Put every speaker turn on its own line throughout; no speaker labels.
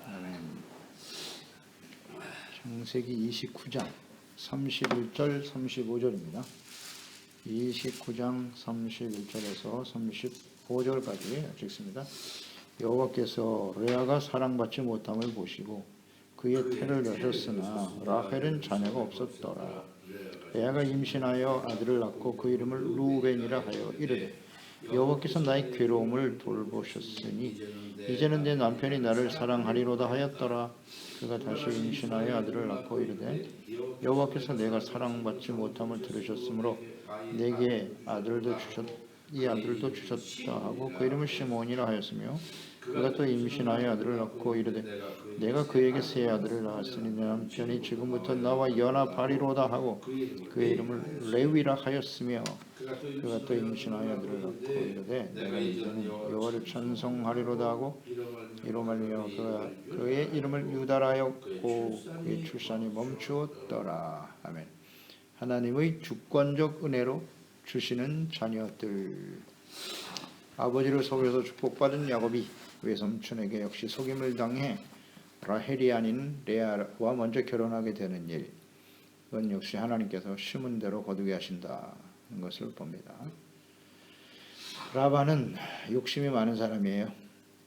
아멘. 창세기 29장 31절 35절입니다. 29장 31절에서 35절까지 읽습니다. 여호와께서 레아가 사랑받지 못함을 보시고 그의 태를 여셨으나 라헬은 자녀가 없었더라. 레아가 임신하여 아들을 낳고 그 이름을 루벤이라 하여 이르되 여호와께서 나의 괴로움을 돌보셨으니 이제는 내 남편이 나를 사랑하리로다 하였더라. 그가 다시 임신하여 아들을 낳고 이르되 여호와께서 내가 사랑받지 못함을 들으셨으므로 내게 이 아들도 주셨다 하고 그 이름을 시몬이라 하였으며 그가 또 임신하여 아들을 낳고 이르되 내가 그에게 세 아들을 낳았으니 내 남편이 지금부터 나와 연합하리로다 하고 그의 이름을 레위라 하였으며 그가 또 임신하여 아들을 낳고 이르되 내가 이제는 여호와를 찬송하리로다 하고 이로 말미암아 그의 이름을 유다라 하였고 그의 출산이 멈추었더라. 아멘. 하나님의 주권적 은혜로 주시는 자녀들. 아버지를 속여서 축복받은 야곱이 외삼촌에게 역시 속임을 당해 라헬이 아닌 레아와 먼저 결혼하게 되는 일, 그건 역시 하나님께서 심은 대로 거두게 하신다는 것을 봅니다. 라반은 욕심이 많은 사람이에요.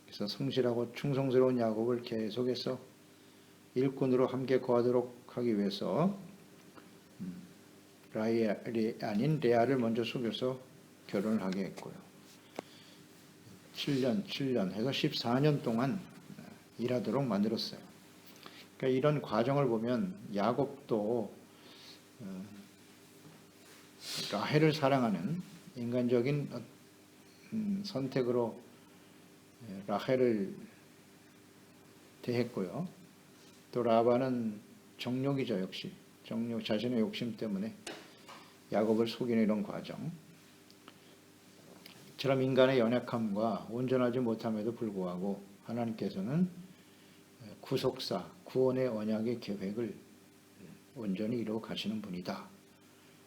그래서 성실하고 충성스러운 야곱을 계속해서 일꾼으로 함께 거하도록 하기 위해서 라헬이 아닌 레아를 먼저 속여서 결혼을 하게 했고요. 7년 해서 14년 동안 일하도록 만들었어요. 그러니까 이런 과정을 보면 야곱도 라헬을 사랑하는 인간적인 선택으로 라헬을 대했고요. 또 라반은 정욕이죠. 역시 정욕, 자신의 욕심 때문에 야곱을 속이는 이런 과정. 이처럼 인간의 연약함과 온전하지 못함에도 불구하고 하나님께서는 구속사, 구원의 언약의 계획을 온전히 이루어 가시는 분이다.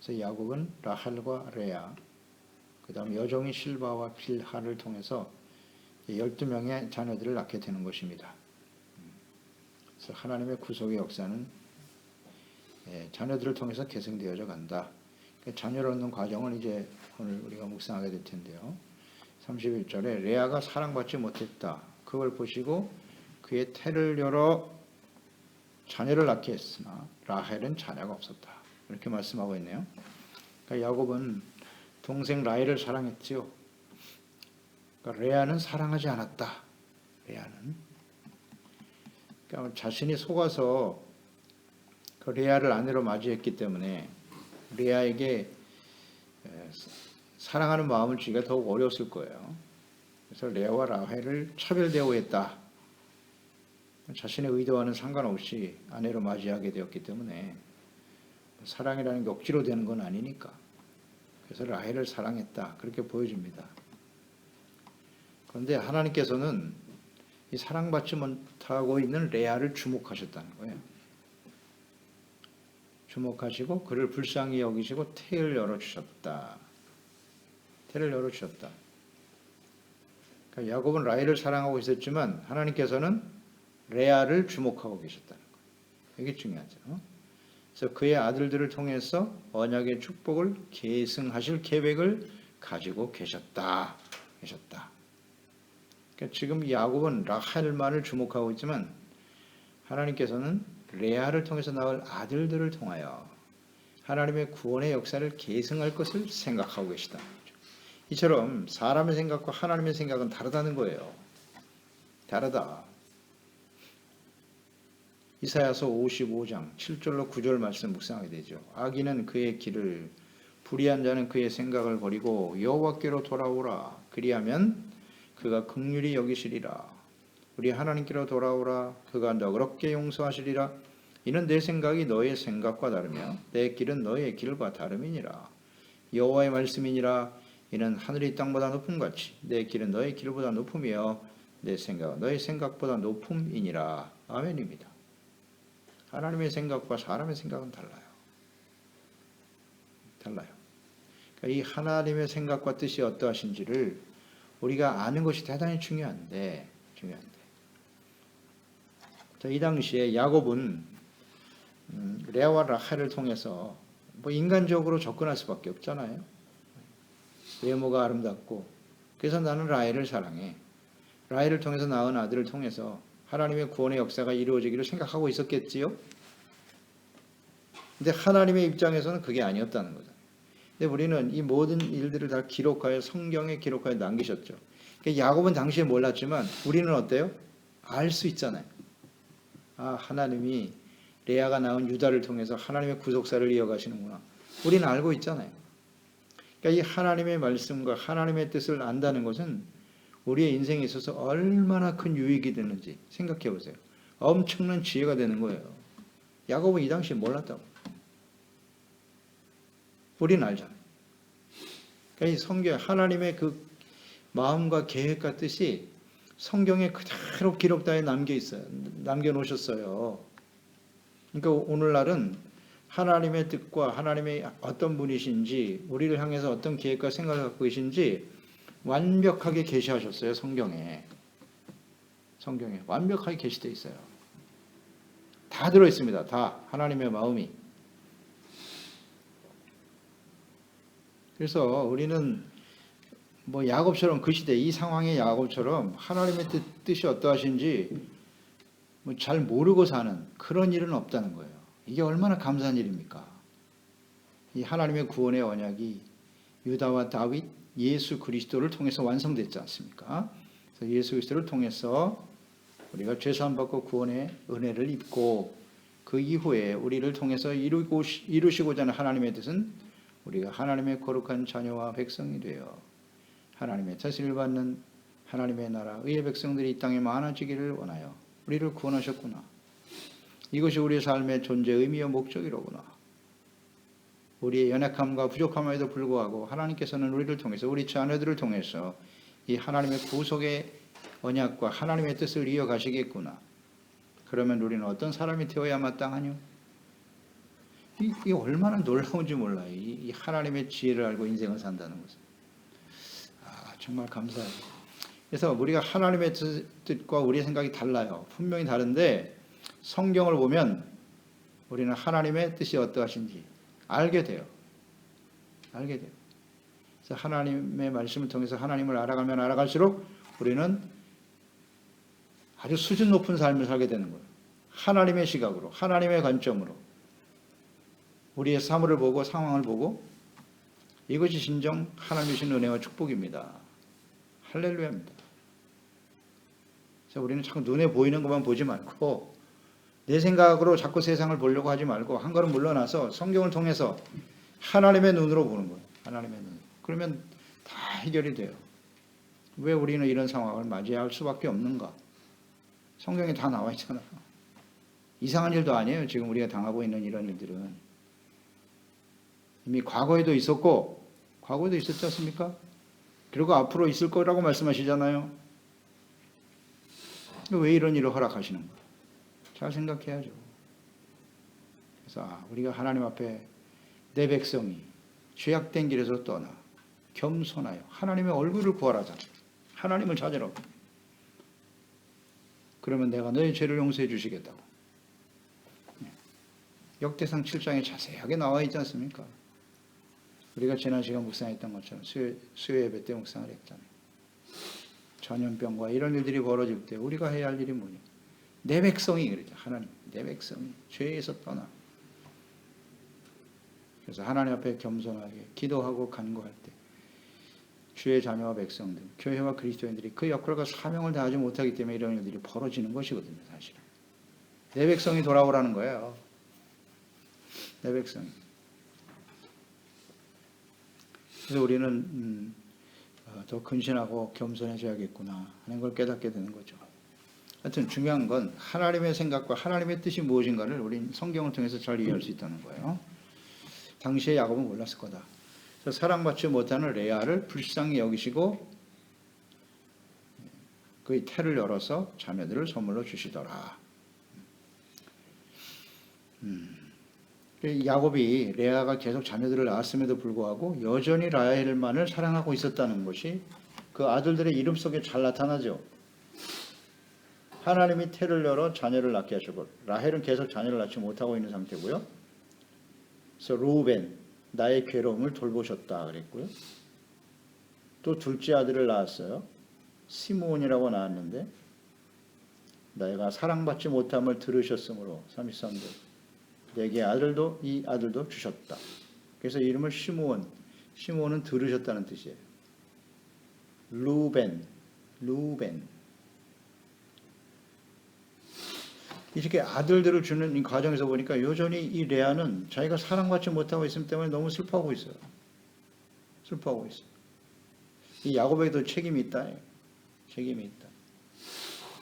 그래서 야곱은 라헬과 레아, 그 다음 여종인 실바와 빌하를 통해서 12명의 자녀들을 낳게 되는 것입니다. 그래서 하나님의 구속의 역사는 자녀들을 통해서 계승되어져 간다. 자녀를 얻는 과정을 이제 오늘 우리가 묵상하게 될 텐데요. 31절에 레아가 사랑받지 못했다. 그걸 보시고 그의 태를 열어 자녀를 낳게 했으나 라헬은 자녀가 없었다. 이렇게 말씀하고 있네요. 그러니까 야곱은 동생 라헬을 사랑했지요. 그러니까 레아는 사랑하지 않았다. 레아는 그러니까 자신이 속아서 그 레아를 아내로 맞이했기 때문에 레아에게 사랑하는 마음을 주기가 더욱 어려웠을 거예요. 그래서 레아와 라헬을 차별 대우했다. 자신의 의도와는 상관없이 아내로 맞이하게 되었기 때문에 사랑이라는 게 억지로 되는 건 아니니까. 그래서 라헬을 사랑했다. 그렇게 보여집니다. 그런데 하나님께서는 이 사랑받지 못하고 있는 레아를 주목하셨다는 거예요. 주목하시고 그를 불쌍히 여기시고 태를 열어주셨다. 태를 열어주셨다. 그러니까 야곱은 라헬을 사랑하고 있었지만 하나님께서는 레아를 주목하고 계셨다는 거예요. 이게 중요하죠. 그래서 그의 아들들을 통해서 언약의 축복을 계승하실 계획을 가지고 계셨다. 그러니까 지금 야곱은 라헬만을 주목하고 있지만 하나님께서는 레아를 통해서 나올 아들들을 통하여 하나님의 구원의 역사를 계승할 것을 생각하고 계시다. 이처럼 사람의 생각과 하나님의 생각은 다르다는 거예요. 다르다. 이사야서 55장 7절로 9절 말씀 묵상하게 되죠. 악인은 그의 길을, 불의한 자는 그의 생각을 버리고 여호와께로 돌아오라. 그리하면 그가 긍휼히 여기시리라. 우리 하나님께로 돌아오라. 그가 너그럽게 용서하시리라. 이는 내 생각이 너의 생각과 다르며 내 길은 너의 길과 다름이니라. 여호와의 말씀이니라. 이는 하늘이 땅보다 높음같이 내 길은 너의 길보다 높으며 내 생각은 너의 생각보다 높음이니라. 아멘입니다. 하나님의 생각과 사람의 생각은 달라요. 그러니까 이 하나님의 생각과 뜻이 어떠하신지를 우리가 아는 것이 대단히 중요한데 자, 이 당시에 야곱은 레아와 라헬을 통해서 뭐 인간적으로 접근할 수밖에 없잖아요. 외모가 아름답고 그래서 나는 라헬을 사랑해. 라헬을 통해서 낳은 아들을 통해서 하나님의 구원의 역사가 이루어지기를 생각하고 있었겠지요. 근데 하나님의 입장에서는 그게 아니었다는 거죠. 근데 우리는 이 모든 일들을 다 기록하여 성경에 기록하여 남기셨죠. 그러니까 야곱은 당시에 몰랐지만 우리는 어때요? 알 수 있잖아요. 아, 하나님이 레아가 낳은 유다를 통해서 하나님의 구속사를 이어가시는구나. 우리는 알고 있잖아요. 그러니까 이 하나님의 말씀과 하나님의 뜻을 안다는 것은 우리의 인생에 있어서 얼마나 큰 유익이 되는지 생각해 보세요. 엄청난 지혜가 되는 거예요. 야곱은 이 당시에 몰랐다고. 우리는 알잖아요. 그러니까 이 성경 하나님의 그 마음과 계획과 뜻이 성경에 그대로 기록되어 남겨 있어요. 남겨 놓으셨어요. 그러니까 오늘날은 하나님의 뜻과 하나님의 어떤 분이신지 우리를 향해서 어떤 계획과 생각을 갖고 계신지 완벽하게 계시하셨어요. 성경에 완벽하게 계시되어 있어요. 다 들어 있습니다. 다 하나님의 마음이. 그래서 우리는 뭐 야곱처럼 그 시대 이 상황의 야곱처럼 하나님의 뜻이 어떠하신지 뭐 잘 모르고 사는 그런 일은 없다는 거예요. 이게 얼마나 감사한 일입니까? 이 하나님의 구원의 언약이 유다와 다윗, 예수 그리스도를 통해서 완성됐지 않습니까? 그래서 예수 그리스도를 통해서 우리가 죄사함 받고 구원의 은혜를 입고 그 이후에 우리를 통해서 이루시고자 하는 하나님의 뜻은 우리가 하나님의 거룩한 자녀와 백성이 되어 하나님의 다스림을 받는 하나님의 나라, 의의 백성들이 이 땅에 많아지기를 원하여 우리를 구원하셨구나. 이것이 우리의 삶의 존재 의미와 목적이로구나. 우리의 연약함과 부족함에도 불구하고 하나님께서는 우리를 통해서 우리 자녀들을 통해서 이 하나님의 구속의 언약과 하나님의 뜻을 이어가시겠구나. 그러면 우리는 어떤 사람이 되어야 마땅하뇨? 이게 얼마나 놀라운지 몰라요. 이 하나님의 지혜를 알고 인생을 산다는 것은. 정말 감사해요. 그래서 우리가 하나님의 뜻과 우리의 생각이 달라요. 분명히 다른데 성경을 보면 우리는 하나님의 뜻이 어떠하신지 알게 돼요. 그래서 하나님의 말씀을 통해서 하나님을 알아가면 알아갈수록 우리는 아주 수준 높은 삶을 살게 되는 거예요. 하나님의 시각으로, 하나님의 관점으로 우리의 사물을 보고 상황을 보고 이것이 진정 하나님 주신 은혜와 축복입니다. 할렐루야입니다. 그래서 우리는 자꾸 눈에 보이는 것만 보지 말고 내 생각으로 자꾸 세상을 보려고 하지 말고 한 걸음 물러나서 성경을 통해서 하나님의 눈으로 보는 거예요. 하나님의 눈. 그러면 다 해결이 돼요. 왜 우리는 이런 상황을 맞이할 수밖에 없는가? 성경에 다 나와 있잖아요. 이상한 일도 아니에요. 지금 우리가 당하고 있는 이런 일들은. 이미 과거에도 있었고 과거에도 있었지 않습니까? 그리고 앞으로 있을 거라고 말씀하시잖아요. 왜 이런 일을 허락하시는 거예요? 잘 생각해야죠. 그래서 우리가 하나님 앞에 내 백성이 죄악된 길에서 떠나 겸손하여 하나님의 얼굴을 구하라자. 하나님을 찾으라고. 그러면 내가 너의 죄를 용서해 주시겠다고. 역대상 7장에 자세하게 나와 있지 않습니까? 우리가 지난 시간 묵상했던 것처럼 수요 예배 때 묵상을 했잖아요. 전염병과 이런 일들이 벌어질 때 우리가 해야 할 일이 뭐냐? 내 백성이 그러죠. 하나님, 내 백성이 죄에서 떠나. 그래서 하나님 앞에 겸손하게 기도하고 간구할 때 주의 자녀와 백성들, 교회와 그리스도인들이 그 역할과 사명을 다하지 못하기 때문에 이런 일들이 벌어지는 것이거든요. 사실은. 내 백성이 돌아오라는 거예요. 내 백성이. 그래서 우리는 더 근신하고 겸손해져야겠구나 하는 걸 깨닫게 되는 거죠. 하여튼 중요한 건 하나님의 생각과 하나님의 뜻이 무엇인가를 우린 성경을 통해서 잘 이해할 수 있다는 거예요. 당시에 야곱은 몰랐을 거다. 그래서 사랑받지 못하는 레아를 불쌍히 여기시고 그의 태를 열어서 자녀들을 선물로 주시더라. 야곱이 레아가 계속 자녀들을 낳았음에도 불구하고 여전히 라헬만을 사랑하고 있었다는 것이 그 아들들의 이름 속에 잘 나타나죠. 하나님이 태를 열어 자녀를 낳게 하셨고, 라헬은 계속 자녀를 낳지 못하고 있는 상태고요. 그래서 루벤, 나의 괴로움을 돌보셨다 그랬고요. 또 둘째 아들을 낳았어요. 시므온이라고 낳았는데, 내가 사랑받지 못함을 들으셨으므로 33절 내게 이 아들도 주셨다. 그래서 이름을 시므온, 시므온은 들으셨다는 뜻이에요. 루벤 이렇게 아들들을 주는 이 과정에서 보니까 여전히 이 레아는 자기가 사랑받지 못하고 있음 때문에 너무 슬퍼하고 있어요. 이 야곱에게도 책임이 있다.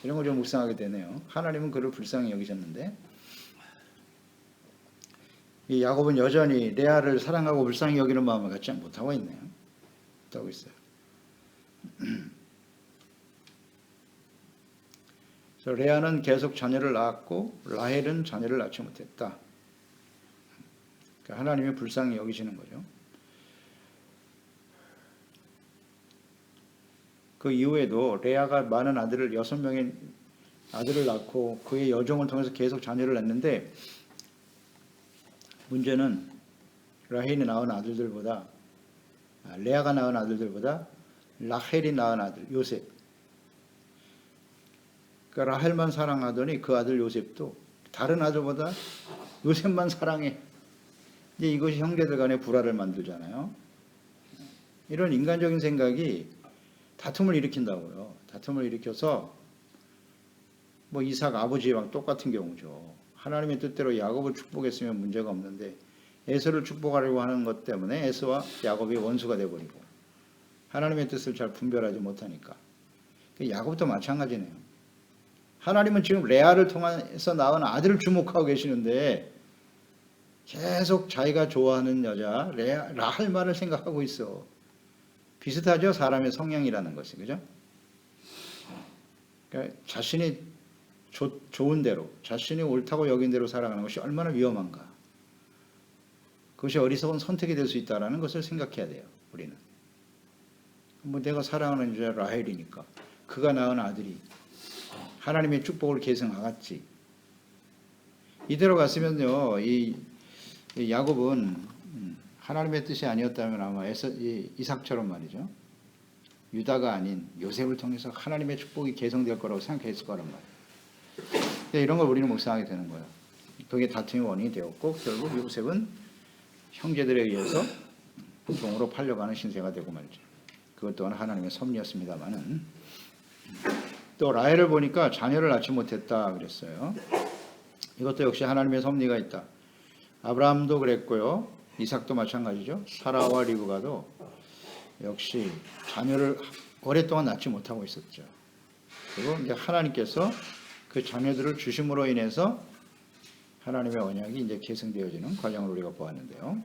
이런 걸 좀 묵상하게 되네요. 하나님은 그를 불쌍히 여기셨는데 이 야곱은 여전히 레아를 사랑하고 불쌍히 여기는 마음을 갖지 못하고 있네요. 못하고 있어요. 그래서 레아는 계속 자녀를 낳았고 라헬은 자녀를 낳지 못했다. 그러니까 하나님이 불쌍히 여기시는 거죠. 그 이후에도 레아가 많은 아들을 6명의 아들을 낳고 그의 여종을 통해서 계속 자녀를 낳는데 문제는 라헬이 낳은 아들들보다 레아가 낳은 아들들보다 라헬이 낳은 아들 요셉. 그러니까 라헬만 사랑하더니 그 아들 요셉도 다른 아들보다 요셉만 사랑해. 이제 이것이 형제들 간의 불화를 만들잖아요. 이런 인간적인 생각이 다툼을 일으킨다고요. 다툼을 일으켜서 뭐 이삭 아버지랑 똑같은 경우죠. 하나님의 뜻대로 야곱을 축복했으면 문제가 없는데 에서를 축복하려고 하는 것 때문에 에서와 야곱이 원수가 되어버리고 하나님의 뜻을 잘 분별하지 못하니까 야곱도 마찬가지네요. 하나님은 지금 레아를 통해서 낳은 아들을 주목하고 계시는데 계속 자기가 좋아하는 여자 라헬만을 생각하고 있어. 비슷하죠? 사람의 성향이라는 것이. 그죠? 그러니까 자신이 좋은 대로, 자신이 옳다고 여긴 대로 살아가는 것이 얼마나 위험한가. 그것이 어리석은 선택이 될 수 있다는 것을 생각해야 돼요. 우리는. 뭐 내가 사랑하는 여자 라헬이니까 그가 낳은 아들이 하나님의 축복을 계승하겠지. 이대로 갔으면요, 이 야곱은 하나님의 뜻이 아니었다면 아마 이삭처럼 말이죠. 유다가 아닌 요셉을 통해서 하나님의 축복이 계승될 거라고 생각했을 거란 말이에요. 이런 걸 우리는 묵상하게 되는 거예요. 그게 다툼의 원인이 되었고 결국 요셉은 형제들에 의해서 종으로 팔려가는 신세가 되고 말이죠. 그것 또한 하나님의 섭리였습니다마는 또 라헬을 보니까 자녀를 낳지 못했다 그랬어요. 이것도 역시 하나님의 섭리가 있다. 아브라함도 그랬고요. 이삭도 마찬가지죠. 사라와 리브가도 역시 자녀를 오랫동안 낳지 못하고 있었죠. 그리고 이제 하나님께서 그 자녀들을 주심으로 인해서 하나님의 언약이 이제 계승되어지는 과정을 우리가 보았는데요.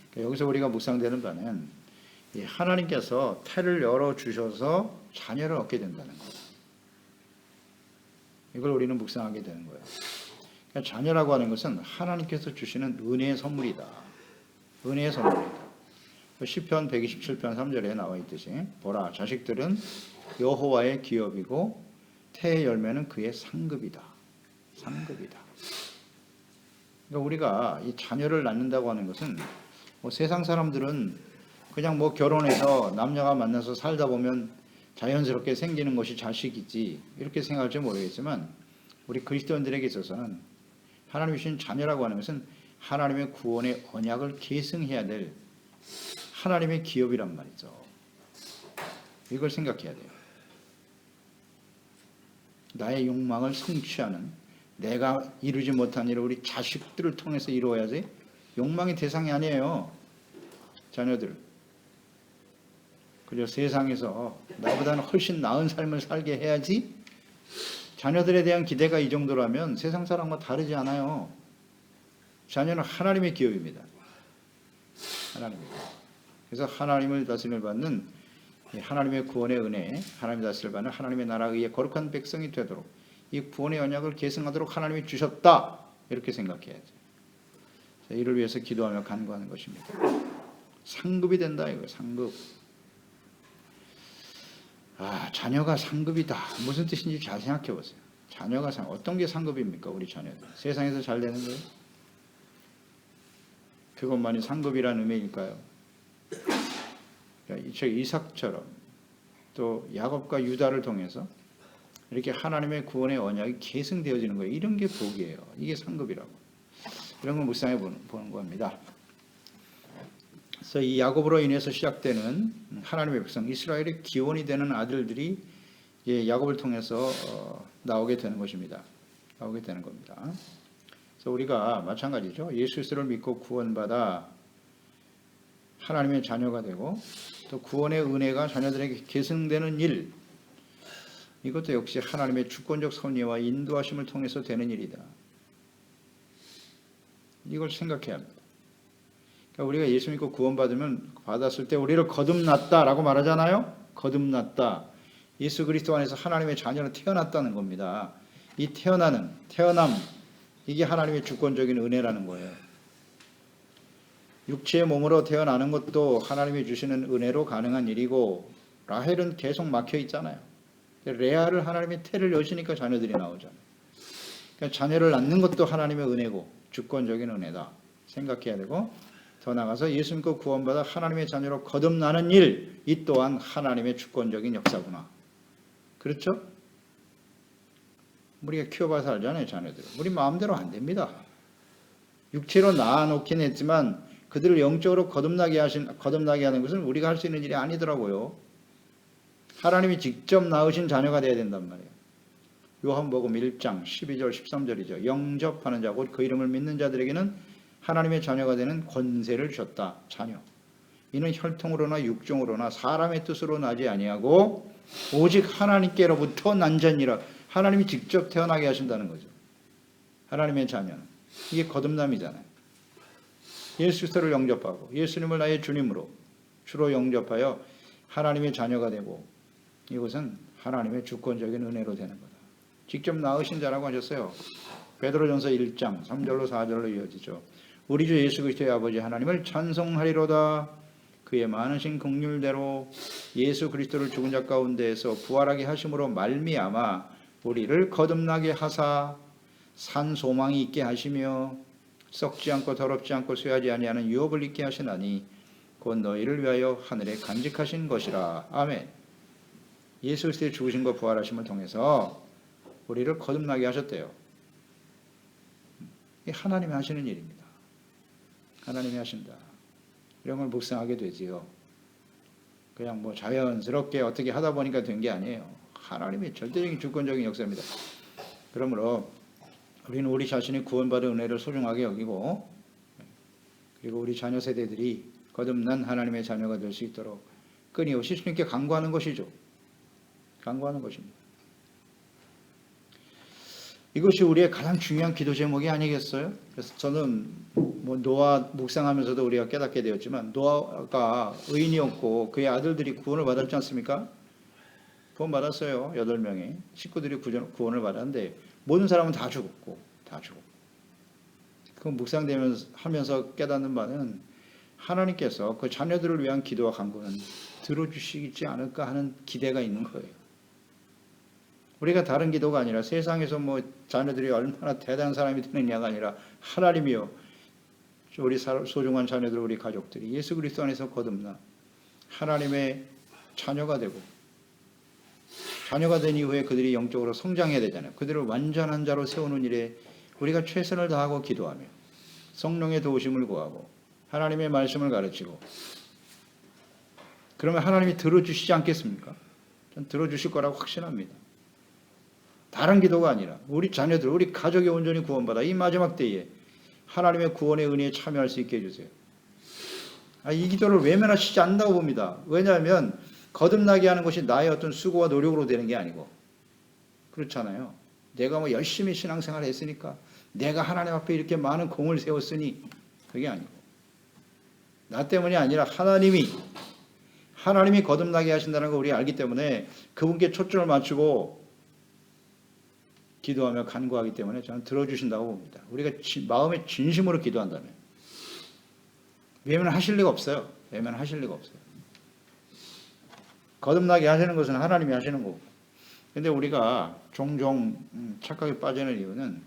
그러니까 여기서 우리가 묵상되는 바는 하나님께서 태를 열어 주셔서 자녀를 얻게 된다는 거예요. 이걸 우리는 묵상하게 되는 거예요. 그러니까 자녀라고 하는 것은 하나님께서 주시는 은혜의 선물이다. 은혜의 선물이다. 시편 127편 3절에 나와 있듯이 보라 자식들은 여호와의 기업이고 태의 열매는 그의 상급이다. 상급이다. 그러니까 우리가 이 자녀를 낳는다고 하는 것은 뭐 세상 사람들은 그냥 뭐 결혼해서 남녀가 만나서 살다 보면 자연스럽게 생기는 것이 자식이지 이렇게 생각할지 모르겠지만 우리 그리스도인들에게 있어서는 하나님이 주신 자녀라고 하는 것은 하나님의 구원의 언약을 계승해야 될 하나님의 기업이란 말이죠. 이걸 생각해야 돼요. 나의 욕망을 성취하는 내가 이루지 못한 일을 우리 자식들을 통해서 이루어야지 욕망의 대상이 아니에요. 자녀들. 그저 세상에서 나보다는 훨씬 나은 삶을 살게 해야지 자녀들에 대한 기대가 이 정도라면 세상 사람과 다르지 않아요. 자녀는 하나님의 기업입니다. 하나님입니다. 그래서 하나님을 다스림을 받는 하나님의 구원의 은혜, 하나님의 다스림을 받는 하나님의 나라에 의해 거룩한 백성이 되도록 이 구원의 언약을 계승하도록 하나님이 주셨다. 이렇게 생각해야죠. 이를 위해서 기도하며 간구하는 것입니다. 상급이 된다 이거예요. 상급. 자녀가 상급이다. 무슨 뜻인지 잘 생각해 보세요. 자녀가 어떤 게 상급입니까? 우리 자녀들. 세상에서 잘 되는 거예요? 그것만이 상급이라는 의미일까요? 그러니까 이삭처럼 또 야곱과 유다를 통해서 이렇게 하나님의 구원의 언약이 계승되어지는 거예요. 이런 게 복이에요. 이게 상급이라고. 이런 걸 묵상해 보는 겁니다. 그래서 이 야곱으로 인해서 시작되는 하나님의 백성 이스라엘의 기원이 되는 아들들이 야곱을 통해서 나오게 되는 것입니다. 나오게 되는 겁니다. 그래서 우리가 마찬가지죠. 예수 그리스도를 믿고 구원받아 하나님의 자녀가 되고 또 구원의 은혜가 자녀들에게 계승되는 일, 이것도 역시 하나님의 주권적 섭리와 인도하심을 통해서 되는 일이다. 이걸 생각해야 합니다. 그러니까 우리가 예수 믿고 받았을 때 우리를 거듭났다라고 말하잖아요. 거듭났다. 예수 그리스도 안에서 하나님의 자녀로 태어났다는 겁니다. 이 태어남, 이게 하나님의 주권적인 은혜라는 거예요. 육체의 몸으로 태어나는 것도 하나님이 주시는 은혜로 가능한 일이고, 라헬은 계속 막혀 있잖아요. 레아를 하나님의 태를 여시니까 자녀들이 나오잖아요. 그러니까 자녀를 낳는 것도 하나님의 은혜고 주권적인 은혜다 생각해야 되고, 더 나아가서 예수 믿고 구원받아 하나님의 자녀로 거듭나는 일, 이 또한 하나님의 주권적인 역사구나. 그렇죠? 우리가 키워봐서 알잖아요. 자녀들 우리 마음대로 안 됩니다. 육체로 낳아놓긴 했지만 그들을 영적으로 거듭나게 하는 것은 우리가 할 수 있는 일이 아니더라고요. 하나님이 직접 낳으신 자녀가 되어야 된단 말이에요. 요한복음 1장 12절 13절이죠. 영접하는 자고 그 이름을 믿는 자들에게는 하나님의 자녀가 되는 권세를 주셨다. 자녀. 이는 혈통으로나 육종으로나 사람의 뜻으로 나지 아니하고 오직 하나님께로부터 난 자니라. 하나님이 직접 태어나게 하신다는 거죠. 하나님의 자녀는. 이게 거듭남이잖아요. 예수 그리스도를 영접하고 예수님을 나의 주님으로 주로 영접하여 하나님의 자녀가 되고, 이것은 하나님의 주권적인 은혜로 되는 거다. 직접 낳으신 자라고 하셨어요. 베드로전서 1장 3절로 4절로 이어지죠. 우리 주 예수 그리스도의 아버지 하나님을 찬송하리로다. 그의 많으신 긍휼대로 예수 그리스도를 죽은 자 가운데에서 부활하게 하심으로 말미암아 우리를 거듭나게 하사 산 소망이 있게 하시며 썩지 않고 더럽지 않고 쇠하지 아니하는 유업을 있게 하시나니 곧 너희를 위하여 하늘에 간직하신 것이라. 아멘. 예수 그리스도의 죽으심과 부활하심을 통해서 우리를 거듭나게 하셨대요. 이게 하나님이 하시는 일입니다. 하나님이 하신다. 이런 걸 묵상하게 되지요. 그냥 뭐 자연스럽게 어떻게 하다 보니까 된 게 아니에요. 하나님의 절대적인 주권적인 역사입니다. 그러므로 우리는 우리 자신이 구원받은 은혜를 소중하게 여기고, 그리고 우리 자녀 세대들이 거듭난 하나님의 자녀가 될 수 있도록 끊임없이 주님께 간구하는 것이죠. 간구하는 것입니다. 이것이 우리의 가장 중요한 기도 제목이 아니겠어요? 그래서 저는 노아 묵상하면서도 우리가 깨닫게 되었지만, 노아가 의인이었고 그의 아들들이 구원을 받았지 않습니까? 구원 받았어요. 8명이 식구들이 구원을 받았는데 모든 사람은 다 죽었고. 그 묵상하면서 깨닫는 바는 하나님께서 그 자녀들을 위한 기도와 간구는 들어주시지 않을까 하는 기대가 있는 거예요. 우리가 다른 기도가 아니라 세상에서 자녀들이 얼마나 대단한 사람이 되느냐가 아니라 하나님이요, 우리 소중한 자녀들, 우리 가족들이 예수 그리스도 안에서 거듭나 하나님의 자녀가 되고, 자녀가 된 이후에 그들이 영적으로 성장해야 되잖아요. 그들을 완전한 자로 세우는 일에 우리가 최선을 다하고 기도하며 성령의 도우심을 구하고 하나님의 말씀을 가르치고, 그러면 하나님이 들어주시지 않겠습니까? 전 들어주실 거라고 확신합니다. 다른 기도가 아니라 우리 자녀들, 우리 가족이 온전히 구원받아 이 마지막 때에 하나님의 구원의 은혜에 참여할 수 있게 해주세요. 이 기도를 외면하시지 않는다고 봅니다. 왜냐하면 거듭나게 하는 것이 나의 어떤 수고와 노력으로 되는 게 아니고, 그렇잖아요. 내가 열심히 신앙생활을 했으니까, 내가 하나님 앞에 이렇게 많은 공을 세웠으니, 그게 아니고 나 때문이 아니라 하나님이 거듭나게 하신다는 걸 우리가 알기 때문에 그분께 초점을 맞추고 기도하며 간구하기 때문에 저는 들어주신다고 봅니다. 우리가 마음의 진심으로 기도한다면 외면하실 리가 없어요. 외면하실 리가 없어요. 거듭나게 하시는 것은 하나님이 하시는 거고, 근데 우리가 종종 착각에 빠지는 이유는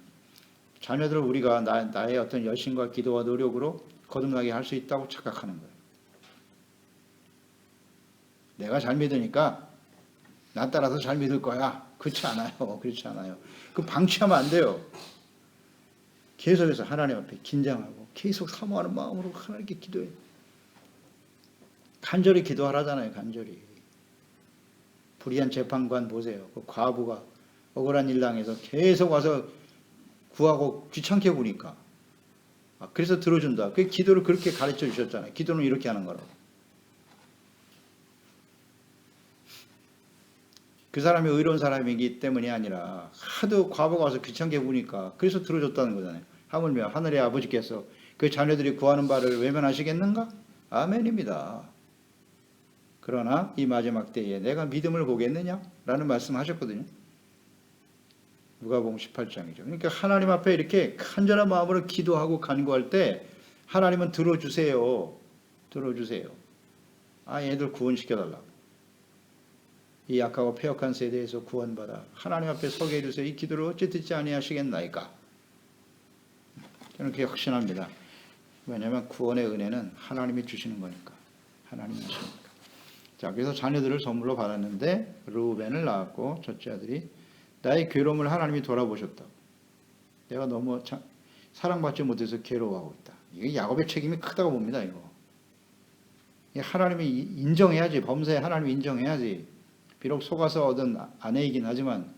자녀들을 우리가 나의 어떤 열심과 기도와 노력으로 거듭나게 할 수 있다고 착각하는 거예요. 내가 잘 믿으니까 나 따라서 잘 믿을 거야. 그렇지 않아요. 그렇지 않아요. 그 방치하면 안 돼요. 계속해서 하나님 앞에 긴장하고 계속 사모하는 마음으로 하나님께 기도해. 간절히 기도하라잖아요. 간절히. 불의한 재판관 보세요. 그 과부가 억울한 일 당해서 계속 와서 구하고 귀찮게 구니까. 그래서 들어준다. 그 기도를 그렇게 가르쳐 주셨잖아요. 기도는 이렇게 하는 거라고. 그 사람이 의로운 사람이기 때문이 아니라 하도 과부가 와서 귀찮게 구니까 그래서 들어줬다는 거잖아요. 하물며 하늘의 아버지께서 그 자녀들이 구하는 바를 외면하시겠는가? 아멘입니다. 그러나 이 마지막 때에 내가 믿음을 보겠느냐? 라는 말씀하셨거든요. 누가복음 18장이죠. 그러니까 하나님 앞에 이렇게 간절한 마음으로 기도하고 간구할 때 하나님은 들어주세요. 들어주세요. 얘들 구원시켜달라고. 이 약하고 패역한 세대에서 구원받아 하나님 앞에 서게 해주세요. 이 기도를 어찌 듣지 아니하시겠나이까? 저는 그렇게 확신합니다. 왜냐하면 구원의 은혜는 하나님이 주시는 거니까. 하나님이 주시니까. 자, 그래서 자녀들을 선물로 받았는데 르우벤을 낳았고 첫째 아들이 나의 괴로움을 하나님이 돌아보셨다. 내가 너무 사랑받지 못해서 괴로워하고 있다. 이게 야곱의 책임이 크다고 봅니다. 이거. 하나님이 인정해야지. 범사에 하나님이 인정해야지. 비록 속아서 얻은 아내이긴 하지만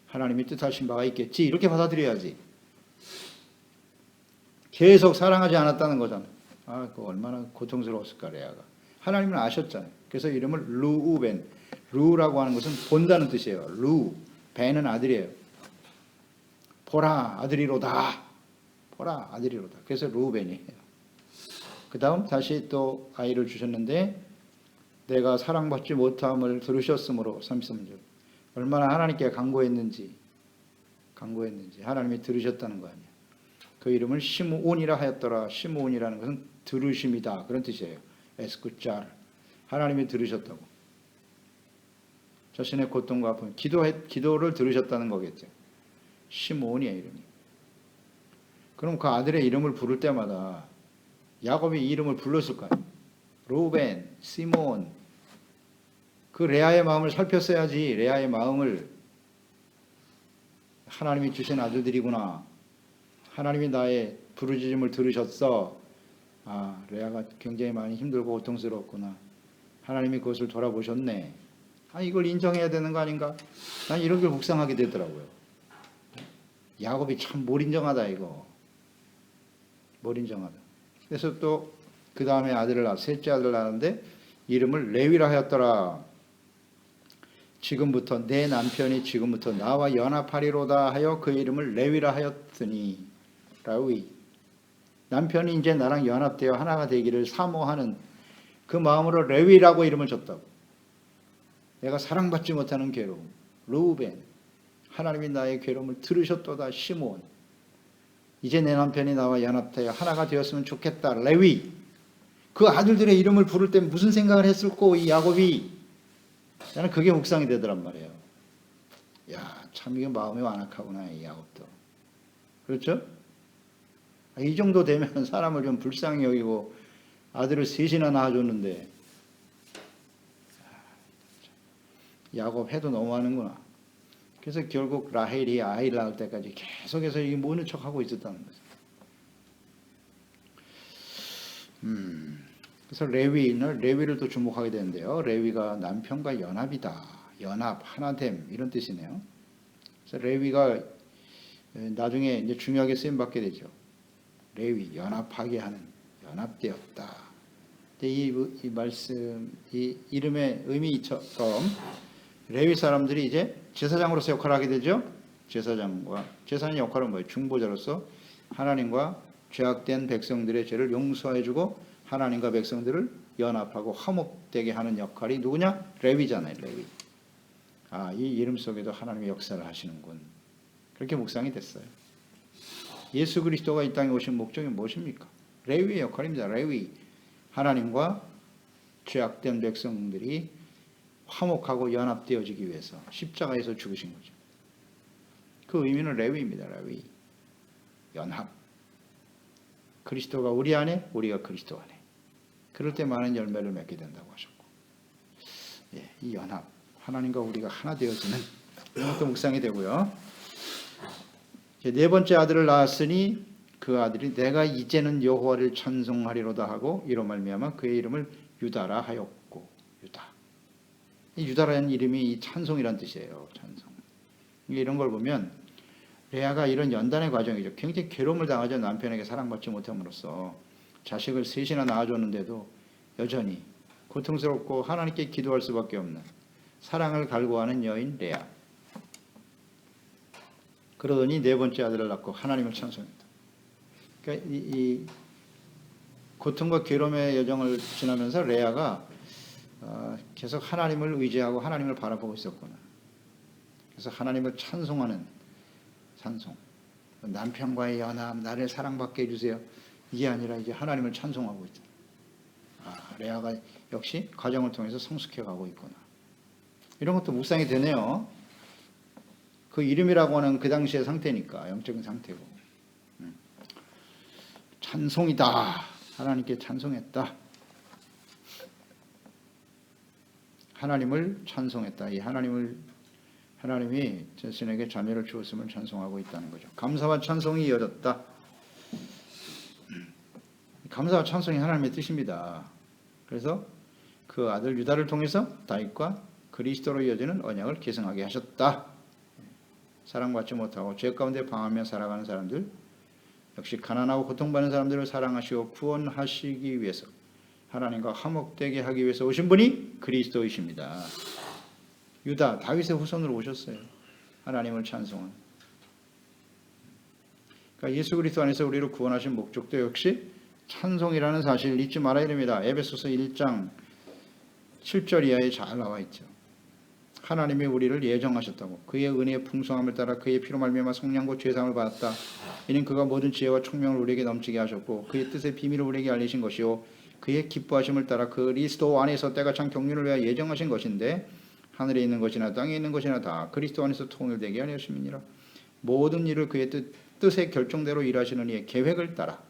하나님이 뜻하신 바가 있겠지. 이렇게 받아들여야지. 계속 사랑하지 않았다는 거잖아요. 그거 얼마나 고통스러웠을까 레아가. 하나님은 아셨잖아요. 그래서 이름을 르우벤. 루라고 하는 것은 본다는 뜻이에요. 루. 벤은 아들이에요. 보라 아들이로다. 보라 아들이로다. 그래서 르우벤이에요. 그 다음 다시 또 아이를 주셨는데 내가 사랑받지 못함을 들으셨으므로 33절. 얼마나 하나님께 간구했는지 하나님이 들으셨다는 거 아니에요. 그 이름을 시므온이라 하였더라. 시므온이라는 것은 들으심이다. 그런 뜻이에요. 에스쿠짤. 하나님이 들으셨다고. 자신의 고통과 아픔, 기도를 들으셨다는 거겠죠. 시므온이에요, 이름이. 그럼 그 아들의 이름을 부를 때마다 야곱이 이 이름을 불렀을 거 아니에요. 루벤, 시몬. 그 레아의 마음을 살폈어야지. 레아의 마음을 하나님이 주신 아들들이구나. 하나님이 나의 부르짖음을 들으셨어. 레아가 굉장히 많이 힘들고 고통스러웠구나. 하나님이 그것을 돌아보셨네. 이걸 인정해야 되는 거 아닌가? 난 이런 걸 묵상하게 되더라고요. 야곱이 참 뭘 인정하다 이거. 뭘 인정하다. 그래서 또 그 다음에 셋째 아들을 낳았는데 이름을 레위라 하였더라. 지금부터 내 남편이 지금부터 나와 연합하리로다 하여 그 이름을 레위라 하였더니 라위. 남편이 이제 나랑 연합되어 하나가 되기를 사모하는 그 마음으로 레위라고 이름을 줬다고. 내가 사랑받지 못하는 괴로움. 르우벤. 하나님이 나의 괴로움을 들으셨도다. 시몬. 이제 내 남편이 나와 연합되어 하나가 되었으면 좋겠다. 레위. 그 아들들의 이름을 부를 때 무슨 생각을 했을꼬 이 야곱이. 나는 그게 묵상이 되더란 말이에요. 참 이게 마음이 완악하구나 이 야곱도. 그렇죠? 이 정도 되면 사람을 좀 불쌍히 여기고 아들을 셋이나 낳아줬는데 야곱 해도 너무하는구나. 그래서 결국 라헬이 아이를 낳을 때까지 계속해서 이게 모는 척하고 있었다는 거죠. 그래서 레위를 또 주목하게 되는데요. 레위가 남편과 연합이다. 연합, 하나됨 이런 뜻이네요. 그래서 레위가 나중에 이제 중요하게 쓰임 받게 되죠. 레위, 연합하게 하는, 연합되었다. 이 말씀, 이 이름의 의미처럼 레위 사람들이 이제 제사장으로서 역할을 하게 되죠. 제사장의 역할은 뭐예요? 중보자로서 하나님과 죄악된 백성들의 죄를 용서해주고 하나님과 백성들을 연합하고 화목되게 하는 역할이 누구냐? 레위잖아요. 레위. 이 이름 속에도 하나님의 역사를 하시는군. 그렇게 묵상이 됐어요. 예수 그리스도가 이 땅에 오신 목적이 무엇입니까? 레위의 역할입니다. 레위. 하나님과 죄악된 백성들이 화목하고 연합되어지기 위해서 십자가에서 죽으신 거죠. 그 의미는 레위입니다. 레위. 연합. 그리스도가 우리 안에, 우리가 그리스도 안에. 그럴 때 많은 열매를 맺게 된다고 하셨고, 예, 이 연합, 하나님과 우리가 하나 되어지는 이런 것도 묵상이 되고요. 네 번째 아들을 낳았으니 그 아들이 내가 이제는 여호와를 찬송하리로다 하고 이로 말미암아 그의 이름을 유다라 하였고, 유다. 이 유다라는 이름이 이 찬송이란 뜻이에요. 찬송. 이런 걸 보면 레아가 이런 연단의 과정이죠. 굉장히 괴로움을 당하죠. 남편에게 사랑받지 못함으로써 자식을 셋이나 낳아줬는데도 여전히 고통스럽고 하나님께 기도할 수밖에 없는 사랑을 갈구하는 여인 레아. 그러더니 네 번째 아들을 낳고 하나님을 찬송했다. 그러니까 이 고통과 괴로움의 여정을 지나면서 레아가 계속 하나님을 의지하고 하나님을 바라보고 있었구나. 그래서 하나님을 찬송하는 찬송. 남편과의 연합, 나를 사랑받게 해주세요. 이게 아니라 이제 하나님을 찬송하고 있다. 레아가 역시 과정을 통해서 성숙해가고 있구나. 이런 것도 묵상이 되네요. 그 이름이라고 하는 그 당시의 상태니까, 영적인 상태고. 찬송이다. 하나님께 찬송했다. 하나님을 찬송했다. 이 하나님이 자신에게 자녀를 주었음을 찬송하고 있다는 거죠. 감사와 찬송이 이어졌다. 감사와 찬송이 하나님의 뜻입니다. 그래서 그 아들 유다를 통해서 다윗과 그리스도로 이어지는 언약을 계승하게 하셨다. 사랑받지 못하고 죄 가운데 방황하며 살아가는 사람들, 역시 가난하고 고통받는 사람들을 사랑하시고 구원하시기 위해서 하나님과 화목되게 하기 위해서 오신 분이 그리스도이십니다. 유다, 다윗의 후손으로 오셨어요. 하나님을 찬송은. 그러니까 예수 그리스도 안에서 우리를 구원하신 목적도 역시 찬송이라는 사실을 잊지 말아야 됩니다. 에베소서 1장 7절 이하에 잘 나와 있죠. 하나님이 우리를 예정하셨다고. 그의 은혜의 풍성함을 따라 그의 피로 말미암아 성량과 죄사함을 받았다. 이는 그가 모든 지혜와 총명을 우리에게 넘치게 하셨고 그의 뜻의 비밀을 우리에게 알리신 것이요 그의 기뻐하심을 따라 그리스도 안에서 때가 찬 경륜을 위하여 예정하신 것인데 하늘에 있는 것이나 땅에 있는 것이나 다 그리스도 안에서 통일되게 하였음이니라. 모든 일을 그의 뜻의 결정대로 일하시는 이의 계획을 따라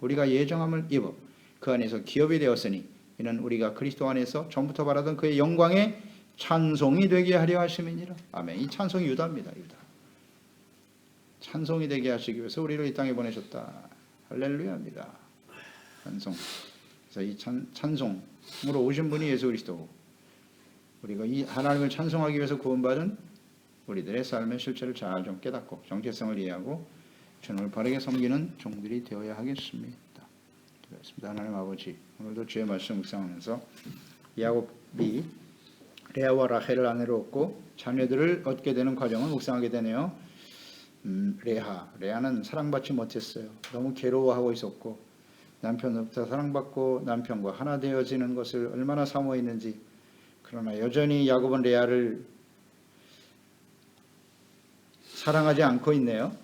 우리가 예정함을 입어 그 안에서 기업이 되었으니 이는 우리가 그리스도 안에서 전부터 바라던 그의 영광의 찬송이 되게 하려 하심이니라. 아멘. 이 찬송이 유다입니다. 유다. 찬송이 되게 하시기 위해서 우리를 이 땅에 보내셨다. 할렐루야입니다. 찬송. 그래서 이 찬송으로 오신 분이 예수 그리스도고 우리가 이 하나님을 찬송하기 위해서 구원받은 우리들의 삶의 실체를 잘 좀 깨닫고 정체성을 이해하고 주님을 바르게 섬기는 종들이 되어야 하겠습니다. 그렇습니다. 하나님 아버지, 오늘도 주의 말씀 묵상하면서 야곱이 레아와 라헬을 아내로 얻고 자녀들을 얻게 되는 과정을 묵상하게 되네요. 레아는 사랑받지 못했어요. 너무 괴로워하고 있었고 남편으로부터 사랑받고 남편과 하나 되어지는 것을 얼마나 사모했는지. 그러나 여전히 야곱은 레아를 사랑하지 않고 있네요.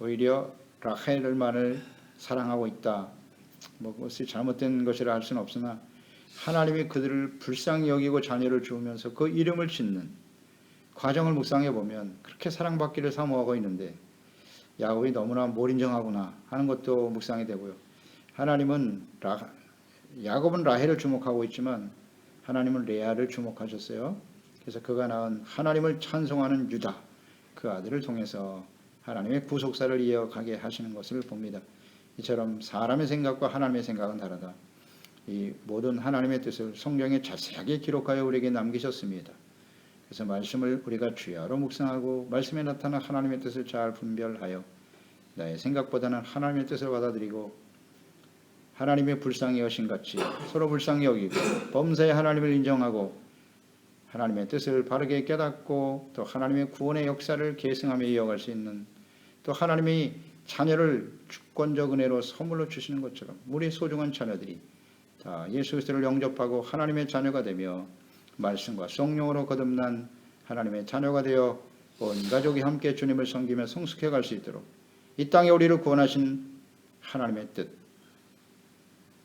오히려 라헬만을 사랑하고 있다. 그것이 잘못된 것이라 할 수는 없으나 하나님이 그들을 불쌍히 여기고 자녀를 주우면서 그 이름을 짓는 과정을 묵상해 보면 그렇게 사랑받기를 사모하고 있는데 야곱이 너무나 몰인정하구나 하는 것도 묵상이 되고요. 야곱은 라헬을 주목하고 있지만 하나님은 레아를 주목하셨어요. 그래서 그가 낳은 하나님을 찬송하는 유다, 그 아들을 통해서 하나님의 구속사를 이어가게 하시는 것을 봅니다. 이처럼 사람의 생각과 하나님의 생각은 다르다. 이 모든 하나님의 뜻을 성경에 자세하게 기록하여 우리에게 남기셨습니다. 그래서 말씀을 우리가 주야로 묵상하고 말씀에 나타난 하나님의 뜻을 잘 분별하여 나의 생각보다는 하나님의 뜻을 받아들이고 하나님의 불쌍히 여신 같이 서로 불쌍히 여기고 범사의 하나님을 인정하고 하나님의 뜻을 바르게 깨닫고 또 하나님의 구원의 역사를 계승하며 이어갈 수 있는 또 하나님이 자녀를 주권적 은혜로 선물로 주시는 것처럼 우리 소중한 자녀들이 다 예수 그리스도를 영접하고 하나님의 자녀가 되며 말씀과 성령으로 거듭난 하나님의 자녀가 되어 온 가족이 함께 주님을 섬기며 성숙해 갈 수 있도록 이 땅에 우리를 구원하신 하나님의 뜻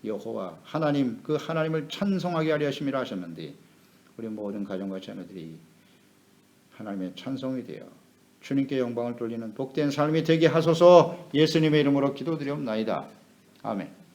여호와 하나님 그 하나님을 찬송하게 하려 하심이라 하셨는데 우리 모든 가정과 자녀들이 하나님의 찬송이 되어 주님께 영광을 돌리는 복된 삶이 되게 하소서. 예수님의 이름으로 기도드리옵나이다. 아멘.